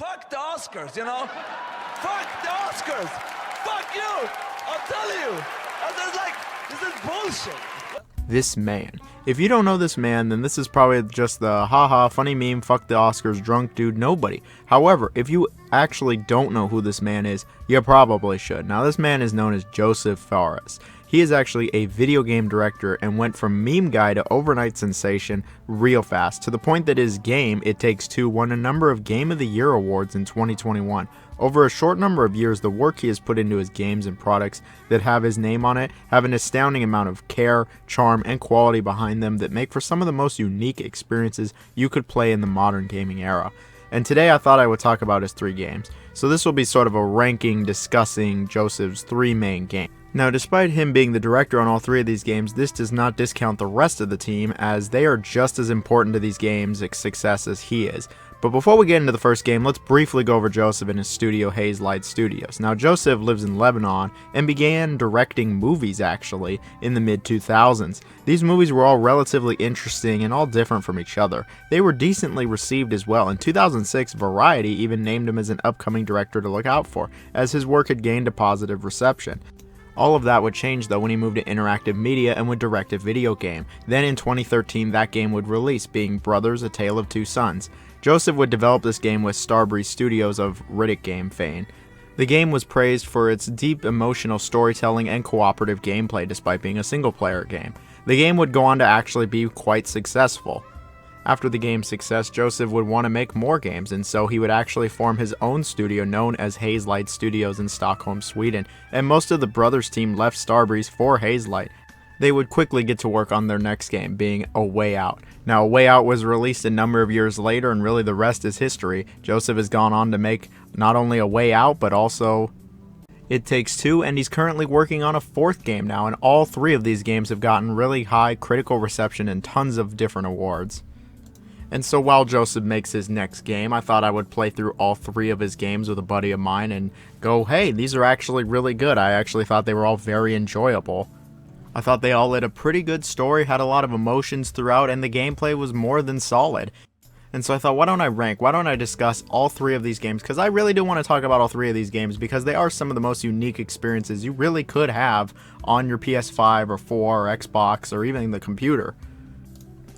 Fuck the Oscars, you know? Fuck the Oscars! Fuck you! I'll tell you! This is bullshit! This man. If you don't know this man, then this is probably just the haha funny meme fuck the Oscars drunk dude nobody. However, if you actually don't know who this man is, you probably should. Now this man is known as Josef Fares. He is actually a video game director and went from meme guy to overnight sensation real fast, to the point that his game, It Takes Two, won a number of Game of the Year awards in 2021. Over a short number of years, the work he has put into his games and products that have his name on it have an astounding amount of care, charm, and quality behind them that make for some of the most unique experiences you could play in the modern gaming era. And today I thought I would talk about his 3 games. So this will be sort of a ranking discussing Josef's 3 main games. Now, despite him being the director on all 3 of these games, this does not discount the rest of the team, as they are just as important to these games' success as he is. But before we get into the first game, let's briefly go over Josef and his studio, Hazelight Studios. Now, Josef lives in Lebanon and began directing movies, actually, in the mid-2000s. These movies were all relatively interesting and all different from each other. They were decently received as well. In 2006, Variety even named him as an upcoming director to look out for, as his work had gained a positive reception. All of that would change though when he moved to interactive media and would direct a video game. Then in 2013 that game would release, being Brothers: A Tale of Two Sons. Josef would develop this game with Starbreeze Studios of Riddick game fame. The game was praised for its deep emotional storytelling and cooperative gameplay despite being a single player game. The game would go on to actually be quite successful. After the game's success, Josef would want to make more games, and so he would actually form his own studio known as Hazelight Studios in Stockholm, Sweden, and most of the brothers team left Starbreeze for Hazelight. They would quickly get to work on their next game, being A Way Out. Now, A Way Out was released a number of years later, and really the rest is history. Josef has gone on to make not only A Way Out, but also It Takes Two, and he's currently working on a 4th game now, and all 3 of these games have gotten really high critical reception and tons of different awards. And so while Josef makes his next game, I thought I would play through all 3 of his games with a buddy of mine and go, hey, these are actually really good. I actually thought they were all very enjoyable. I thought they all had a pretty good story, had a lot of emotions throughout, and the gameplay was more than solid. And so I thought, why don't I rank? Why don't I discuss all 3 of these games? Because I really do want to talk about all 3 of these games because they are some of the most unique experiences you really could have on your PS5 or 4 or Xbox or even the computer.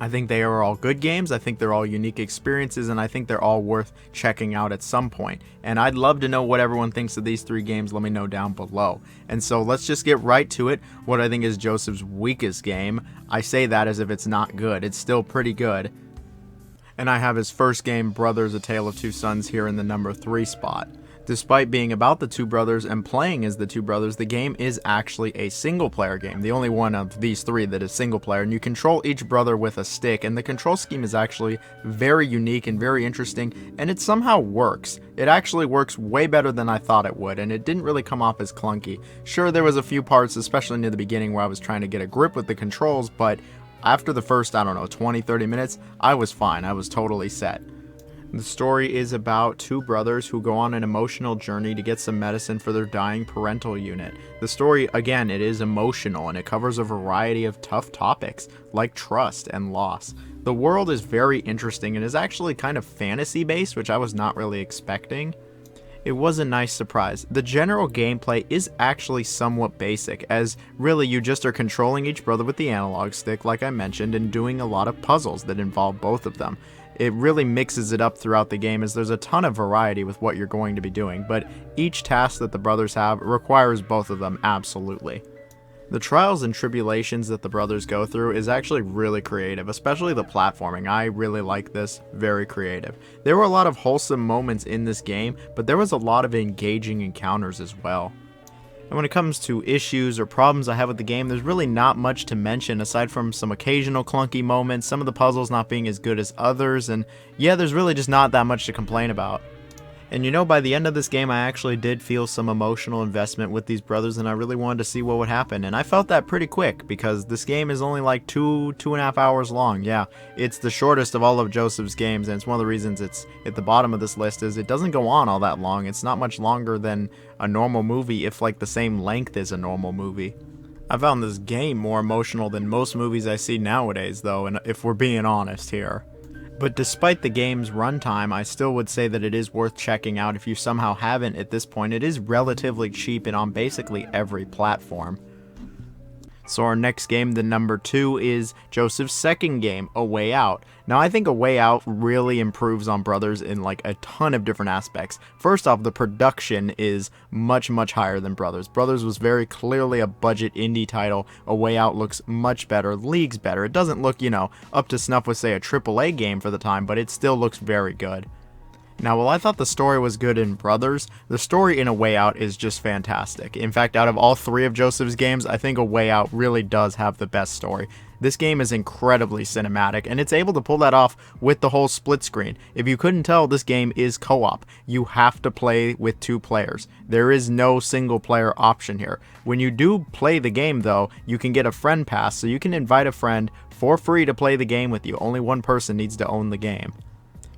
I think they are all good games, I think they're all unique experiences, and I think they're all worth checking out at some point. And I'd love to know what everyone thinks of these 3 games, let me know down below. And so let's just get right to it. What I think is Josef's weakest game. I say that as if it's not good, it's still pretty good. And I have his first game, Brothers: A Tale of Two Sons, here in the number 3 spot. Despite being about the 2 brothers and playing as the 2 brothers, the game is actually a single-player game, the only one of these 3 that is single-player, and you control each brother with a stick, and the control scheme is actually very unique and very interesting, and it somehow works. It actually works way better than I thought it would, and it didn't really come off as clunky. Sure, there was a few parts, especially near the beginning, where I was trying to get a grip with the controls, but after the first, 20-30 minutes, I was fine. I was totally set. The story is about 2 brothers who go on an emotional journey to get some medicine for their dying parental unit. The story, again, it is emotional and it covers a variety of tough topics like trust and loss. The world is very interesting and is actually kind of fantasy based, which I was not really expecting. It was a nice surprise. The general gameplay is actually somewhat basic, as really you just are controlling each brother with the analog stick like I mentioned and doing a lot of puzzles that involve both of them. It really mixes it up throughout the game as there's a ton of variety with what you're going to be doing, but each task that the brothers have requires both of them absolutely. The trials and tribulations that the brothers go through is actually really creative, especially the platforming. I really like this, very creative. There were a lot of wholesome moments in this game, but there was a lot of engaging encounters as well. And when it comes to issues or problems I have with the game, there's really not much to mention aside from some occasional clunky moments, some of the puzzles not being as good as others, and yeah, there's really just not that much to complain about. And you know, by the end of this game, I actually did feel some emotional investment with these brothers, and I really wanted to see what would happen. And I felt that pretty quick, because this game is only like 2.5 hours long. Yeah, it's the shortest of all of Josef's games, and it's one of the reasons it's at the bottom of this list is it doesn't go on all that long. It's not much longer than a normal movie, if like the same length as a normal movie. I found this game more emotional than most movies I see nowadays, though, and if we're being honest here. But despite the game's runtime, I still would say that it is worth checking out if you somehow haven't at this point. It is relatively cheap and on basically every platform. So our next game, the number 2, is Joseph's second game, A Way Out. Now I think A Way Out really improves on Brothers in like a ton of different aspects. First off, the production is much higher than Brothers. Brothers was very clearly a budget indie title. A Way Out looks much better, leagues better. It doesn't look, up to snuff with say a AAA game for the time, but it still looks very good. Now, while I thought the story was good in Brothers, the story in A Way Out is just fantastic. In fact, out of all 3 of Joseph's games, I think A Way Out really does have the best story. This game is incredibly cinematic, and it's able to pull that off with the whole split screen. If you couldn't tell, this game is co-op. You have to play with 2 players. There is no single player option here. When you do play the game, though, you can get a friend pass, so you can invite a friend for free to play the game with you. Only one person needs to own the game.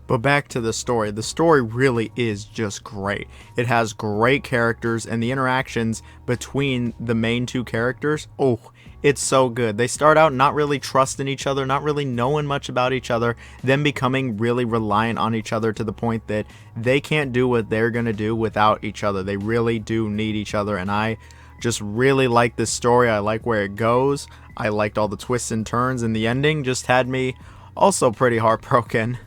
But back to the story. The story really is just great. It has great characters, and the interactions between the main 2 characters, oh, it's so good. They start out not really trusting each other, not really knowing much about each other, then becoming really reliant on each other to the point that they can't do what they're going to do without each other. They really do need each other, and I just really like this story. I like where it goes. I liked all the twists and turns, and the ending just had me also pretty heartbroken.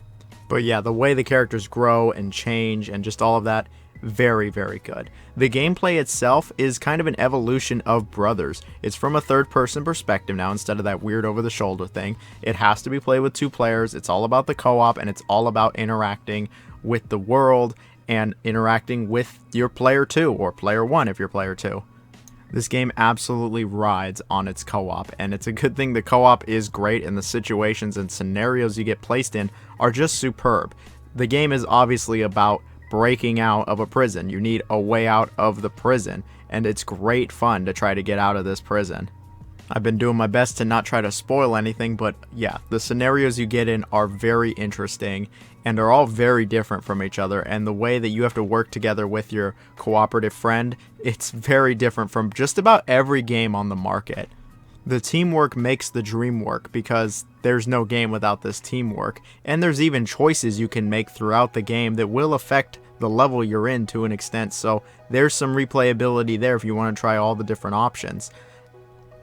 But yeah, the way the characters grow and change and just all of that, very good. The gameplay itself is kind of an evolution of Brothers. It's from a third-person perspective now instead of that weird over-the-shoulder thing. It has to be played with 2 players. It's all about the co-op, and it's all about interacting with the world and interacting with your player 2 or player 1 if you're player 2. This game absolutely rides on its co-op, and it's a good thing the co-op is great, and the situations and scenarios you get placed in are just superb. The game is obviously about breaking out of a prison. You need a way out of the prison, and it's great fun to try to get out of this prison. I've been doing my best to not try to spoil anything, but yeah, the scenarios you get in are very interesting and are all very different from each other, and the way that you have to work together with your cooperative friend, it's very different from just about every game on the market. The teamwork makes the dream work because there's no game without this teamwork, and there's even choices you can make throughout the game that will affect the level you're in to an extent, so there's some replayability there if you want to try all the different options.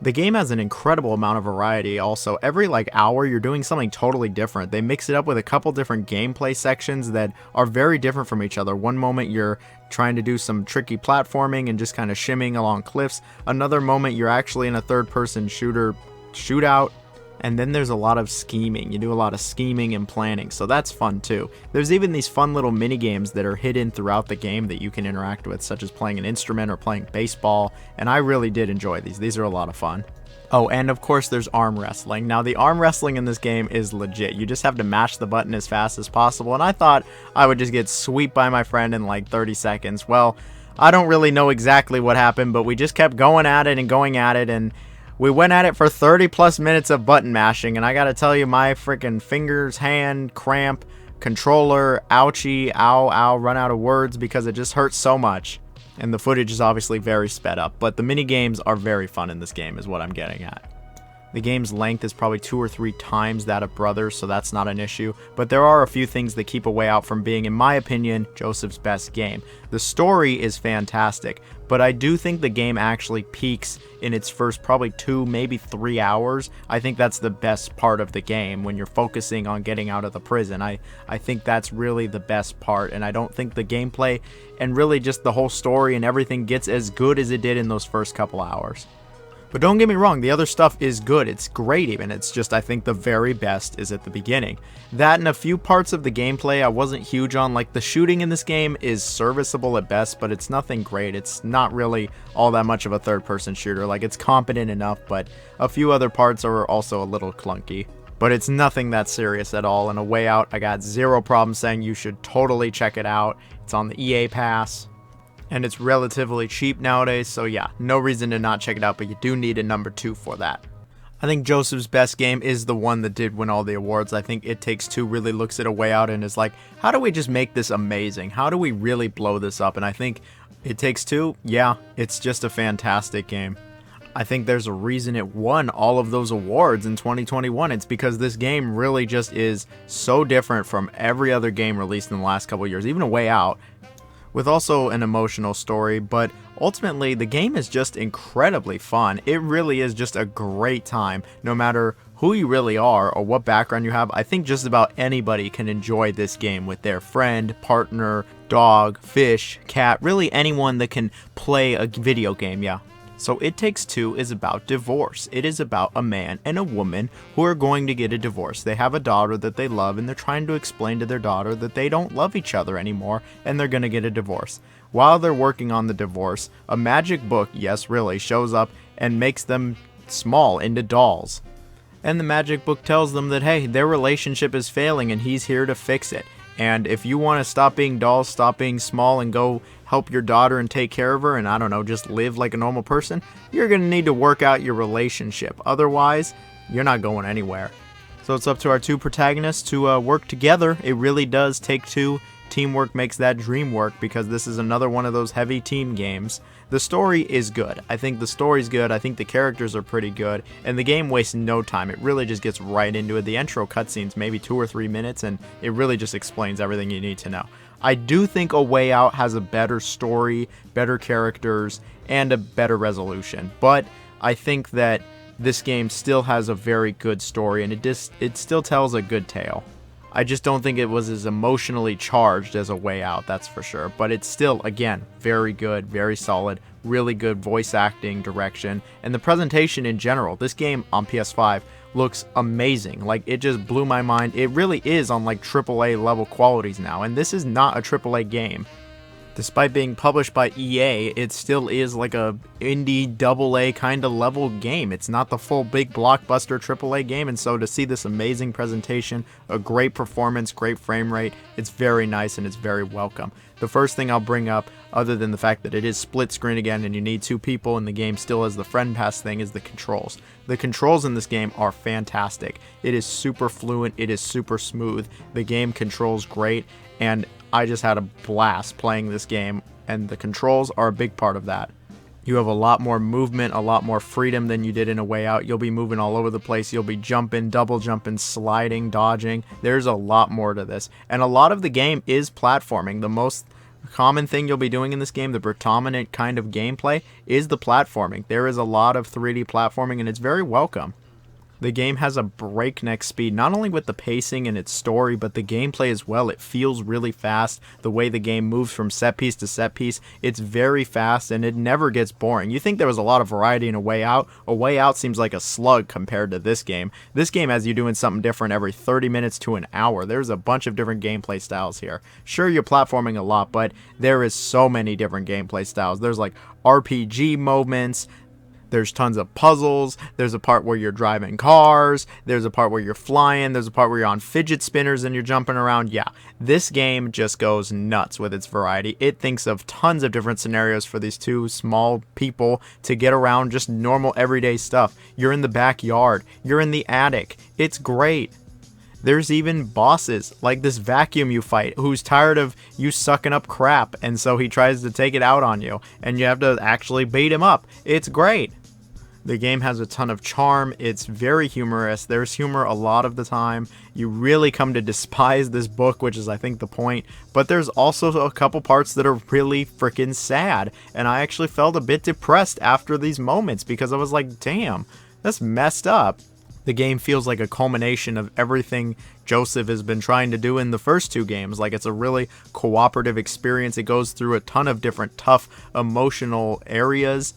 The game has an incredible amount of variety also. Every hour you're doing something totally different. They mix it up with a couple different gameplay sections that are very different from each other. One moment you're trying to do some tricky platforming and just kind of shimmying along cliffs. Another moment you're actually in a third-person shootout. And then there's a lot of scheming. You do a lot of scheming and planning, so that's fun too. There's even these fun little mini games that are hidden throughout the game that you can interact with, such as playing an instrument or playing baseball, and I really did enjoy these. These are a lot of fun. Oh, and of course there's arm wrestling. Now the arm wrestling in this game is legit. You just have to mash the button as fast as possible, and I thought I would just get swept by my friend in 30 seconds. Well, I don't really know exactly what happened, but we just kept going at it, and we went at it for 30 plus minutes of button mashing, and I gotta tell you, my freaking fingers, hand, cramp, controller, ouchie, ow, run out of words because it just hurts so much. And the footage is obviously very sped up, but the mini games are very fun in this game is what I'm getting at. The game's length is probably 2 or 3 times that of Brothers, so that's not an issue, but there are a few things that keep A Way Out from being, in my opinion, Joseph's best game. The story is fantastic, but I do think the game actually peaks in its first probably 2, maybe 3 hours. I think that's the best part of the game when you're focusing on getting out of the prison. I think that's really the best part, and I don't think the gameplay and really just the whole story and everything gets as good as it did in those first couple hours. But don't get me wrong, the other stuff is good, it's great even, it's just I think the very best is at the beginning. That and a few parts of the gameplay I wasn't huge on, like the shooting in this game is serviceable at best, but it's nothing great. It's not really all that much of a third-person shooter, it's competent enough, but a few other parts are also a little clunky. But it's nothing that serious at all, and A Way Out, I got zero problem saying you should totally check it out. It's on the EA Pass. And it's relatively cheap nowadays, so yeah, no reason to not check it out, but you do need a number 2 for that. I think Joseph's best game is the one that did win all the awards. I think It Takes Two really looks at A Way Out and is like, how do we just make this amazing? How do we really blow this up? And I think It Takes Two, yeah, it's just a fantastic game. I think there's a reason it won all of those awards in 2021. It's because this game really just is so different from every other game released in the last couple of years, even A Way Out, with also an emotional story, but ultimately the game is just incredibly fun. It really is just a great time, no matter who you really are or what background you have. I think just about anybody can enjoy this game with their friend, partner, dog, fish, cat, really anyone that can play a video game, yeah. So It Takes Two is about divorce. It is about a man and a woman who are going to get a divorce. They have a daughter that they love, and they're trying to explain to their daughter that they don't love each other anymore, and they're going to get a divorce. While they're working on the divorce, a magic book, yes really, shows up and makes them small into dolls. And the magic book tells them that, hey, their relationship is failing and he's here to fix it. And if you want to stop being dolls, stop being small, and go help your daughter and take care of her and, I don't know, just live like a normal person, you're going to need to work out your relationship. Otherwise, you're not going anywhere. So it's up to our two protagonists to work together. It really does take two. Teamwork makes that dream work, because this is another one of those heavy team games. The story is good. I think the story's good. I think the characters are pretty good. And the game wastes no time. It really just gets right into it. The intro cutscene's maybe 2 or 3 minutes, and it really just explains everything you need to know. I do think A Way Out has a better story, better characters, and a better resolution. But I think that this game still has a very good story, and it still tells a good tale. I just don't think it was as emotionally charged as A Way Out, that's for sure. But it's still, again, very good, very solid, really good voice acting, direction, and the presentation in general. This game on PS5 looks amazing. Like, it just blew my mind. It really is on like AAA level qualities now, and this is not a AAA game. Despite being published by EA, it still is like a indie AA kind of level game. It's not the full big blockbuster AAA game, and so to see this amazing presentation, a great performance, great frame rate, it's very nice and it's very welcome. The first thing I'll bring up, other than the fact that it is split screen again and you need 2 people and the game still has the friend pass thing, is the controls. The controls in this game are fantastic. It is super fluent, it is super smooth, the game controls great, and I just had a blast playing this game, and the controls are a big part of that. You have a lot more movement, a lot more freedom than you did in A Way Out. You'll be moving all over the place. You'll be jumping, double jumping, sliding, dodging. There's a lot more to this. And a lot of the game is platforming. The most common thing you'll be doing in this game, the predominant kind of gameplay, is the platforming. There is a lot of 3D platforming, and it's very welcome. The game has a breakneck speed, not only with the pacing and its story, but the gameplay as well. It feels really fast. The way the game moves from set piece to set piece, it's very fast, and it never gets boring. You think there was a lot of variety in A Way Out. A Way Out seems like a slug compared to this game. This game has you doing something different every 30 minutes to an hour. There's a bunch of different gameplay styles here. Sure, you're platforming a lot, but there is so many different gameplay styles. There's like RPG moments. There's tons of puzzles. There's a part where you're driving cars. There's a part where you're flying. There's a part where you're on fidget spinners and you're jumping around. Yeah, this game just goes nuts with its variety. It thinks of tons of different scenarios for these 2 small people to get around just normal everyday stuff. You're in the backyard. You're in the attic. It's great. There's even bosses, like this vacuum you fight, who's tired of you sucking up crap, and so he tries to take it out on you, and you have to actually beat him up. It's great. The game has a ton of charm. It's very humorous. There's humor a lot of the time. You really come to despise this book, which is, I think, the point. But there's also a couple parts that are really freaking sad. And I actually felt a bit depressed after these moments, because I was like, damn, that's messed up. The game feels like a culmination of everything Josef has been trying to do in the first 2 games. Like, it's a really cooperative experience. It goes through a ton of different tough emotional areas.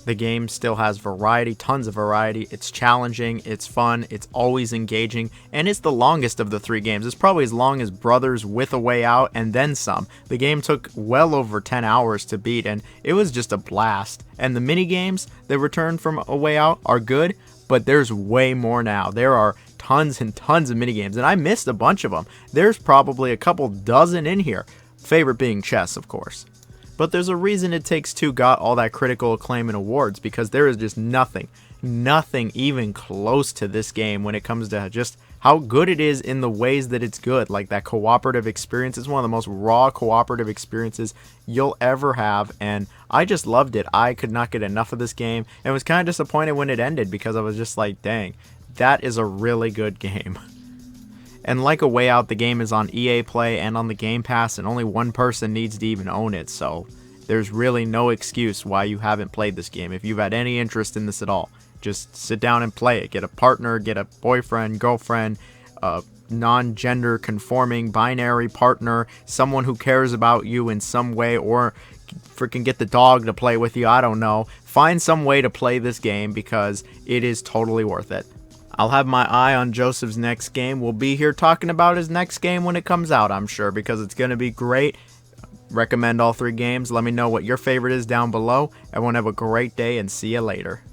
The game still has variety, tons of variety. It's challenging, it's fun, it's always engaging, and it's the longest of the 3 games. It's probably as long as Brothers with A Way Out and then some. The game took well over 10 hours to beat, and it was just a blast. And the mini games that returned from A Way Out are good, but there's way more now. There are tons and tons of mini games, and I missed a bunch of them. There's probably a couple dozen in here. Favorite being chess, of course. But there's a reason It Takes Two got all that critical acclaim and awards, because there is just nothing even close to this game when it comes to just how good it is in the ways that it's good. Like that cooperative experience is one of the most raw cooperative experiences you'll ever have, and I just loved it. I could not get enough of this game, and was kind of disappointed when it ended because I was just like, dang, that is a really good game. And like A Way Out, the game is on EA Play and on the Game Pass, and only one person needs to even own it, so there's really no excuse why you haven't played this game. If you've had any interest in this at all, just sit down and play it. Get a partner, get a boyfriend, girlfriend, a non-gender conforming binary partner, someone who cares about you in some way, or freaking get the dog to play with you, I don't know. Find some way to play this game because it is totally worth it. I'll have my eye on Josef's next game. We'll be here talking about his next game when it comes out, I'm sure, because it's going to be great. Recommend all 3 games. Let me know what your favorite is down below. Everyone have a great day and see you later.